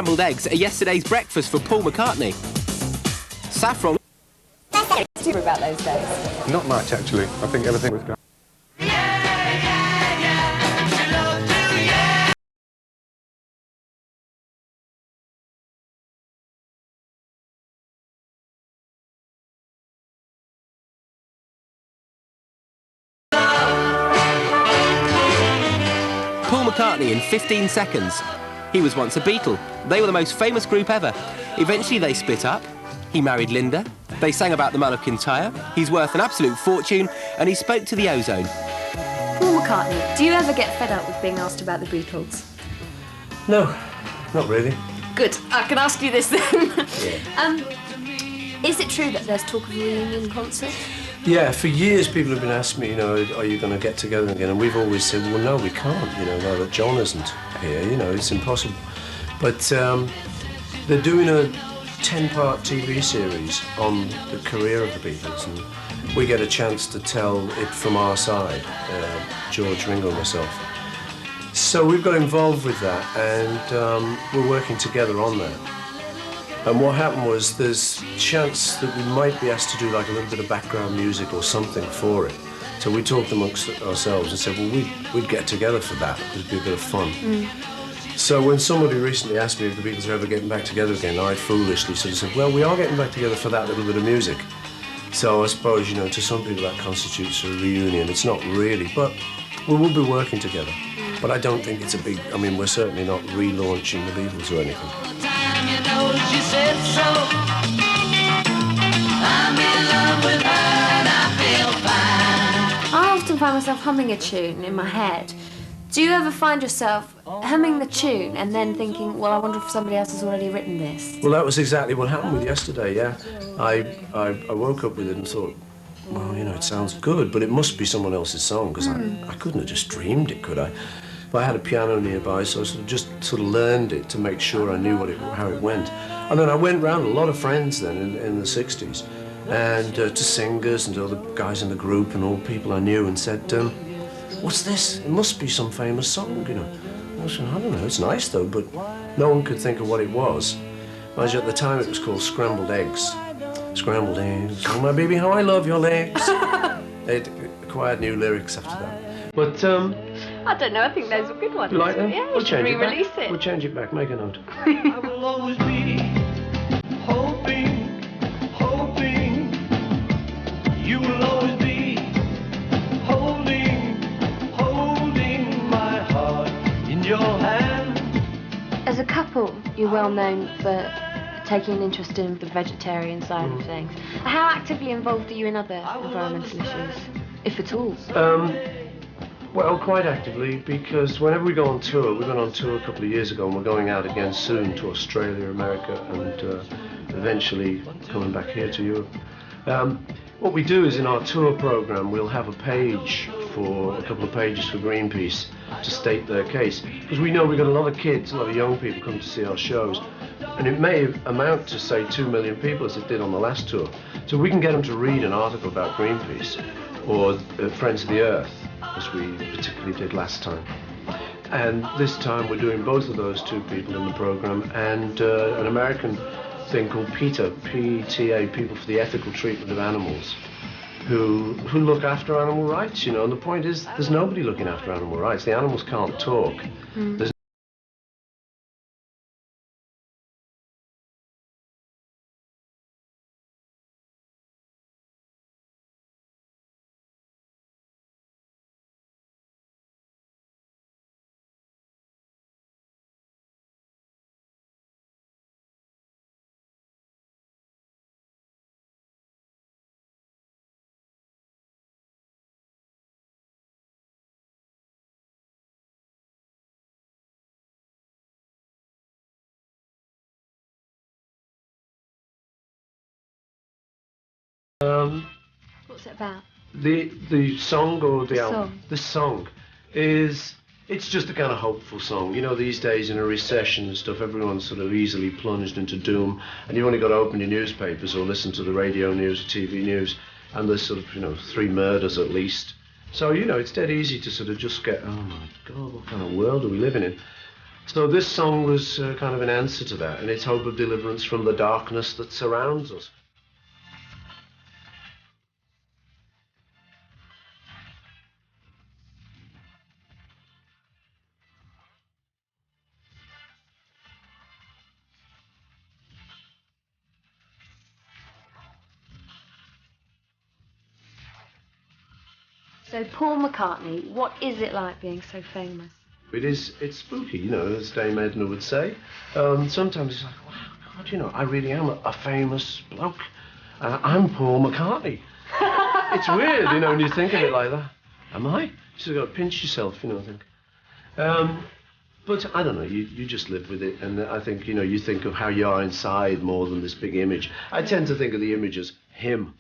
Scrambled eggs are yesterday's breakfast for Paul McCartney. Saffron... What about those days? Not much, actually. I think everything was going... Paul McCartney in 15 seconds. He was once a Beatle. They were the most famous group ever. Eventually they split up. He married Linda. They sang about the man of Kintyre. He's worth an absolute fortune, and he spoke to the ozone. Paul McCartney, do you ever get fed up with being asked about the Beatles? No, not really. Good. I can ask you this then. Yeah. Is it true that there's talk of a reunion concert? Yeah, for years people have been asking me, are you going to get together again? And we've always said, well, no, we can't, now that John isn't here, it's impossible. But they're doing a 10-part TV series on the career of the Beatles, and we get a chance to tell it from our side, George, Ringo and myself. So we've got involved with that, and we're working together on that. And what happened was there's a chance that we might be asked to do like a little bit of background music or something for it. So we talked amongst ourselves and said, well, we'd get together for that. It'd be a bit of fun. So when somebody recently asked me if the Beatles are ever getting back together again, I foolishly sort of said, well, we are getting back together for that little bit of music. So I suppose, to some people that constitutes a reunion. It's not really, but we will be working together. But I don't think it's a big, we're certainly not relaunching the Beatles or anything. She said so. I'm in love with her and I feel fine. I often find myself humming a tune in my head. Do you ever find yourself humming the tune and then thinking, well, I wonder if somebody else has already written this? Well, that was exactly what happened with yesterday, yeah. I woke up with it and thought, well, it sounds good, but it must be someone else's song, because I couldn't have just dreamed it, could I? But I had a piano nearby, so I just learned it to make sure I knew how it went. And then I went round a lot of friends then in the 60s, and to singers and to other guys in the group and all people I knew, and said, what's this? It must be some famous song, I said, I don't know, it's nice though, but no one could think of what it was. At the time it was called Scrambled Eggs. Scrambled eggs, oh my baby, how I love your legs. It acquired new lyrics after that. But, I don't know, I think those were good ones. you like them? Yeah, We'll change it back. re-release it. We'll change it back, make a note. I will always be hoping you will always be holding my heart in your hand. As a couple, you're well known for taking an interest in the vegetarian side of things. How actively involved are you in other environmental issues, if at all? Well, quite actively, because whenever we go on tour, we went on tour a couple of years ago and we're going out again soon to Australia, America, and eventually coming back here to Europe. What we do is in our tour program, we'll have a couple of pages for Greenpeace to state their case. Because we know we've got a lot of kids, a lot of young people come to see our shows. And it may amount to, say, 2 million people, as it did on the last tour. So we can get them to read an article about Greenpeace or Friends of the Earth, as we particularly did last time. And this time we're doing both of those two people in the program, and an American thing called PETA, P-E-T-A, People for the Ethical Treatment of Animals, who look after animal rights, and the point is there's nobody looking after animal rights. The animals can't talk. There's What's it about? the song or the album? Song. The song it's just a kind of hopeful song. These days in a recession and stuff, everyone's sort of easily plunged into doom, and you've only got to open your newspapers or listen to the radio news or TV news, and there's sort of 3 murders at least. So it's dead easy to sort of just get, oh my God, what kind of world are we living in? So this song was kind of an answer to that, and it's hope of deliverance from the darkness that surrounds us. So Paul McCartney, what is it like being so famous? It's spooky, you know, as Dame Edna would say. Sometimes it's like, wow, God, you know, I really am a famous bloke. I'm Paul McCartney. It's weird, you know, when you think of it like that. Am I? You just got to pinch yourself, you know, I think. But I don't know, you just live with it, and I think, you know, you think of how you are inside more than this big image. I tend to think of the image as him.